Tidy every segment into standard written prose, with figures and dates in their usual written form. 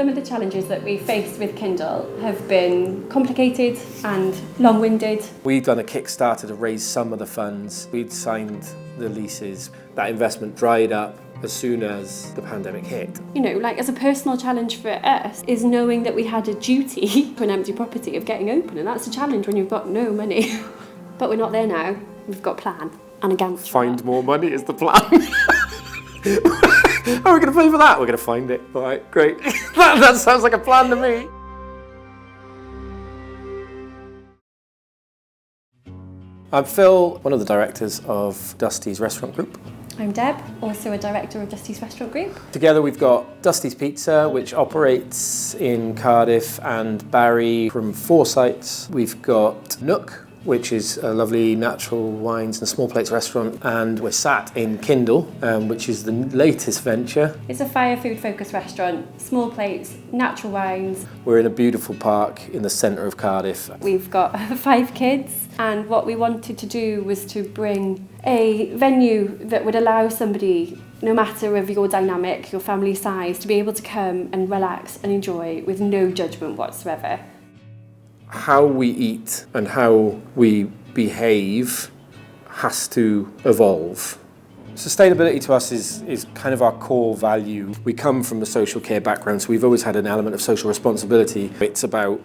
Some of the challenges that we faced with Kindle have been complicated and long-winded. We'd done a Kickstarter to raise some of the funds. We'd signed the leases. That investment dried up as soon as the pandemic hit. You know, like as a personal challenge for us is knowing that we had a duty to an empty property of getting open, and that's a challenge when you've got no money. But we're not there now. We've got a plan and a Gantt chart. Find more money is the plan. How are we going to pay for that? We're going to find it. All right, great. That sounds like a plan to me. I'm Phil, one of the directors of Dusty's Restaurant Group. I'm Deb, also a director of Dusty's Restaurant Group. Together we've got Dusty's Pizza, which operates in Cardiff and Barry from 4 sites. We've got Nook, which is a lovely natural wines and small plates restaurant, and we're sat in Kindle, which is the latest venture. It's a fire food focused restaurant, small plates, natural wines. We're in a beautiful park in the centre of Cardiff. We've got 5 kids, and what we wanted to do was to bring a venue that would allow somebody, no matter of your dynamic, your family size, to be able to come and relax and enjoy with no judgment whatsoever. How we eat and how we behave has to evolve. Sustainability to us is kind of our core value. We come from a social care background, so we've always had an element of social responsibility. It's about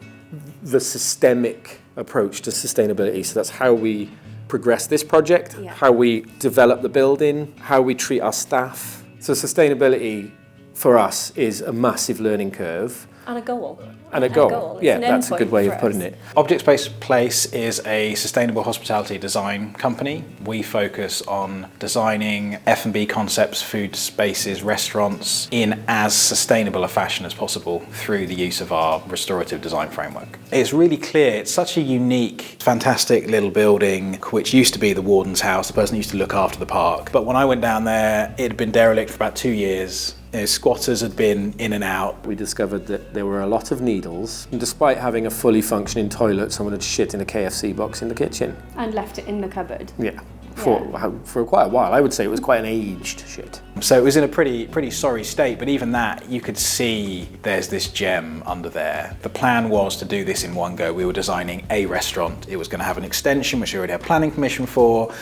the systemic approach to sustainability. So that's how we progress this project, how we develop the building, how we treat our staff. So sustainability for us is a massive learning curve. And a goal. And a goal. Yeah, that's a good way of putting it. Object Space Place is a sustainable hospitality design company. We focus on designing F&B concepts, food spaces, restaurants in as sustainable a fashion as possible through the use of our Restorative Design Framework. It's really clear, it's such a unique, fantastic little building, which used to be the warden's house, the person who used to look after the park. But when I went down there, it had been derelict for about 2 years. You know, squatters had been in and out. We discovered that there were a lot of needles, and despite having a fully functioning toilet, someone had shit in a KFC box in the kitchen. And left it in the cupboard. Yeah, for quite a while. I would say it was quite an aged shit. So it was in a pretty sorry state, but even that, you could see there's this gem under there. The plan was to do this in one go. We were designing a restaurant. It was going to have an extension, which we already had planning permission for,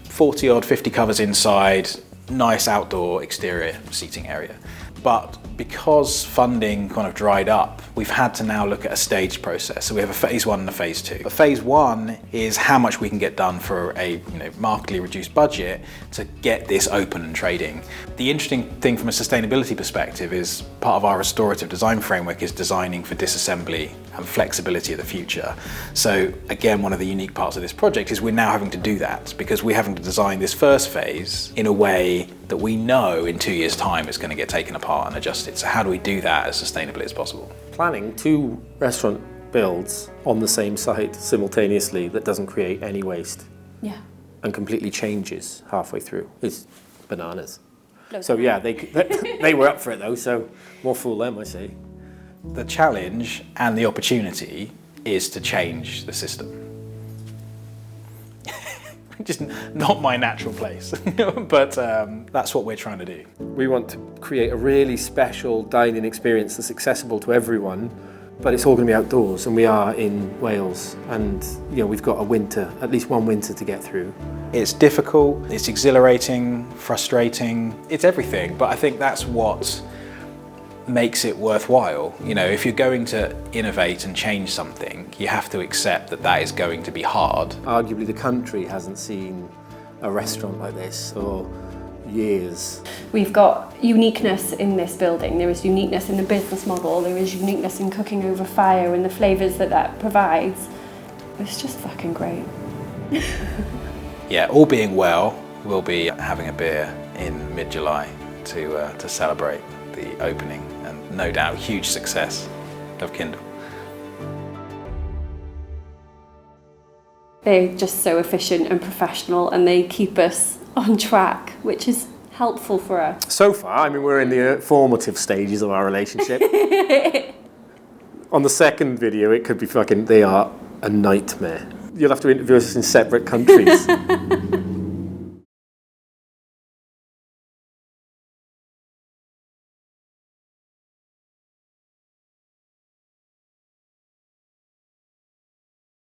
40 odd, 50 covers inside, nice outdoor exterior seating area. But because funding kind of dried up, we've had to now look at a staged process. So we have a phase 1 and a phase 2. A phase 1 is how much we can get done for a markedly reduced budget to get this open and trading. The interesting thing from a sustainability perspective is part of our restorative design framework is designing for disassembly and flexibility of the future. So again, one of the unique parts of this project is we're now having to do that because we're having to design this first phase in a way that we know in 2 years' time is going to get taken apart and adjusted. So how do we do that as sustainably as possible? Planning 2 restaurant builds on the same site simultaneously that doesn't create any waste and completely changes halfway through is bananas. So yeah, they were up for it though, so more fool them, I say. The challenge and the opportunity is to change the system. Just not my natural place, but that's what we're trying to do. We want to create a really special dining experience that's accessible to everyone, but it's all going to be outdoors, and we are in Wales, and we've got a winter, at least one winter to get through. It's difficult, it's exhilarating, frustrating, it's everything, but I think that's what makes it worthwhile. If you're going to innovate and change something, you have to accept that that is going to be hard. Arguably the country hasn't seen a restaurant like this for years. We've got uniqueness in this building. There is uniqueness in the business model. There is uniqueness in cooking over fire and the flavours that provides. It's just fucking great. Yeah, all being well, we'll be having a beer in mid-July to celebrate the opening and no doubt huge success of Kindle. They're just so efficient and professional, and they keep us on track, which is helpful for us. So far, we're in the formative stages of our relationship. On the second video, it could be they are a nightmare. You'll have to interview us in separate countries.